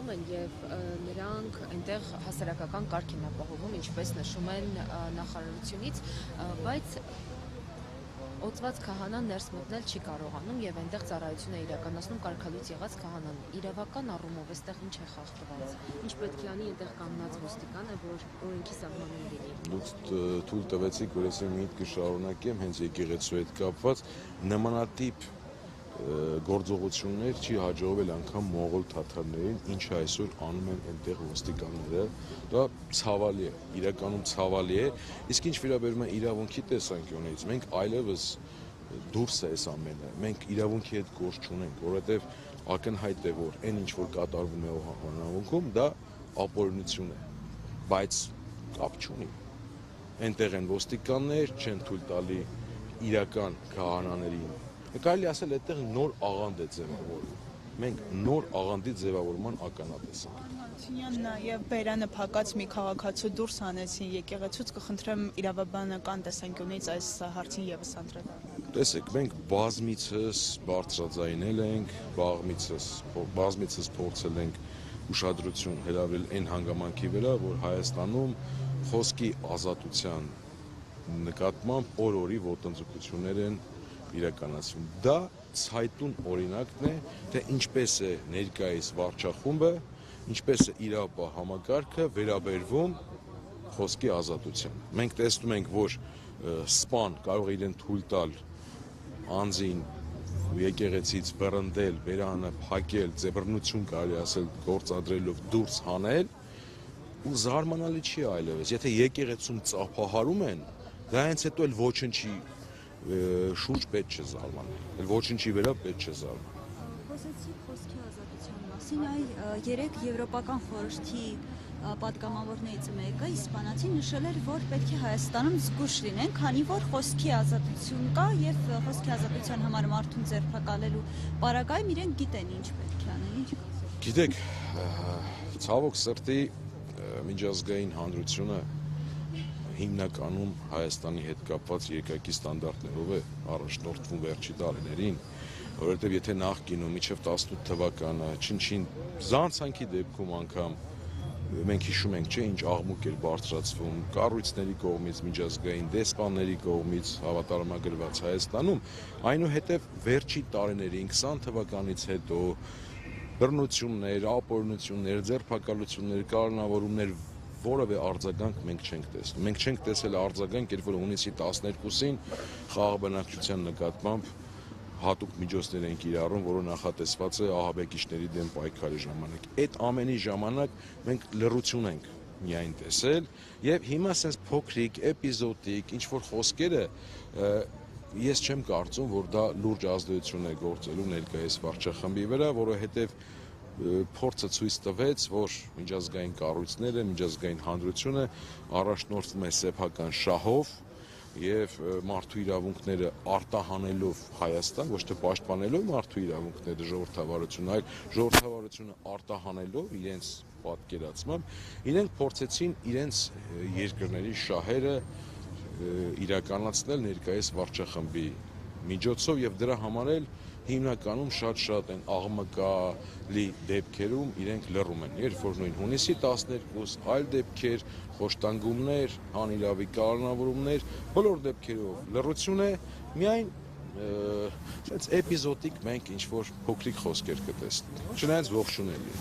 աշխատում են եւ նրանք այնտեղ հասարակական կարգ են ապահովում, ինչպես նշում են նախարարությունից, բայց օծված քահանան ներս մտնել չի կարողանում եւ այնտեղ ծառայություն է իրականացնում կարգալույց եղած քահանան։ Իրավական առումով այստեղ ինչ է խախտված։ Ինչ պետք է անի այնտեղ կանգնած ոստիկանը, որ օրենքի սահմանում լինի։ Դուք թույլ տվեցիք, որ ես իմ միտքը շարունակեմ հենց եկեղեցու հետ կապված նմանատիպ գործողություններ չի հաջողվել անգամ մողոլ թաթարներին, ինչը այսօր անում են այնտեղ ոստիկանները, դա ցավալի է, իրականում ցավալի է, իսկ ինչ վերաբերում է իրավունքի տեսանկյունից, մենք այլևս դուրս է այս ամենը, մենք իրավունքի հետ գործ չունենք, որովհետև ակնհայտ է, որ այն ինչ որ կատարվում է հանրավունքում, դա ապօրինություն է, բայց կապ չունի, այնտեղ են ոստիկաններ, չեն թույլ տալի իրական քահանաներին Կարելի ասել այդտեղ նոր աղանդ է ձևավորվում, մենք նոր աղանդի ձևավորման ականատես ենք։ Հարությունյան նաև բերանը փակած մի քաղաքացու դուրս հանեցին եկեղեցուց, կխնդրեմ իրավաբանական տեսանկյունից այս հարցին եւս անդրադառնալ։ Տեսեք, մենք բազմիցս բարձրաձայնել ենք, բազմիցս փորձել ենք ուշադրություն հրավիրել այն հանգամանքի վրա, որ Հայաստանում խոսքի ազատության նկատմամբ օր-օրի ոտնձգություններ են իրականացվում։ Դա ցայտուն օրինակն է, թե ինչպես է ներկայիս վարչախումբը, ինչպես է իրավապահ համակարգը վերաբերվում խոսքի ազատության։ Մենք տեսնում ենք, որ սպան կարող է իրեն թույլ տալ անձին եկեղեցից բռնդել, բերանը փակել, ձեռնություն կարելի ասել գործադրելով դուրս հանել, ու զարմանալի չի այլևս։ Եթե եկեղեցում ծափահարում են, դա հենց հետո էլ ոչնչի շուրջ պետք չէ զարմանալ, ոչնչի վրա պետք չէ զարմանալ։ Խոսեցիք խոսքի ազատության մասին, երեք Եվրոպական խորհրդի պատգամավորներից մեկը իսպանացի նշել էր, որ պետք է Հայաստանում զգույշ լինեն, քանի որ խոսքի ազատություն կա եւ խոսքի ազատության համար մարդուն ձերբակալելու պարագայում իրենք գիտեն ինչ պետք է անել։ Գիտեք, ցավոք սրտի միջազգային հանրությունը հիմնականում Հայաստանի հետ կապված երկակի ստանդարտներով է առաջնորդվում վերջի տարիներին, որովհետև եթե նախկինում մինչև 18 թվականը չնչին զանցանքի դեպքում անգամ մենք հիշում ենք, չէ, ինչ աղմուկ էր բարձրացվում կառույցների կողմից, միջազգային դեսպանների կողմից հավատարմագրված Հայաստանում, այնուհետև վերջի տարիներին 20 թվականից հետո բռնություններ, ապօրինություններ, ձերբակալություններ, կալանավորումներ որևէ արձագանք մենք չենք տեսնում։ Մենք չենք տեսել արձագանք, երբ որ հունիսի 12-ին խաղաղ բնակչության նկատմամբ հատուկ միջոցներ են կիրառում, որը նախատեսված է ահաբեկիչների դեմ պայքարի ժամանակ։ Այդ ամենի ժամանակ մենք լռություն ենք միայն տեսել, եւ հիմա sense փոքրիկ, էպիզոդիկ, ինչ որ խոսքերը ես չեմ կարծում, որ դա լուրջ ազդեցություն է գործելու ներկայիս վարչախմբի վրա, որովհետեւ փորձը ցույց տվեց, որ միջազգային կառույցները, միջազգային հանրությունը առաջնորդվում է սեփական շահով եւ մարդու իրավունքները արտահանելով Հայաստան, ոչ թե պաշտպանելով մարդու իրավունքները ժողովրդավարությունը, այլ ժողովրդավարությունը արտահանելով իրենց պատկերացմամբ, իրենք փորձեցին իրենց երկրների շահերը իրականացնել ներկայիս վարչախմբի միջոցով եւ դրա համար էլ հիմնականում շատ են աղմկալի դեպքերում իրենք լռում են, երբ որ նույն հունիսի 12 այլ դեպքեր, խոշտանգումներ, անիրավի կալանավորումներ, բոլոր դեպքերով լռություն է, միայն էպիզոդիկ մենք ինչ որ փոքրիկ խոսքեր կտեսնենք, չնայած ողջունելի է։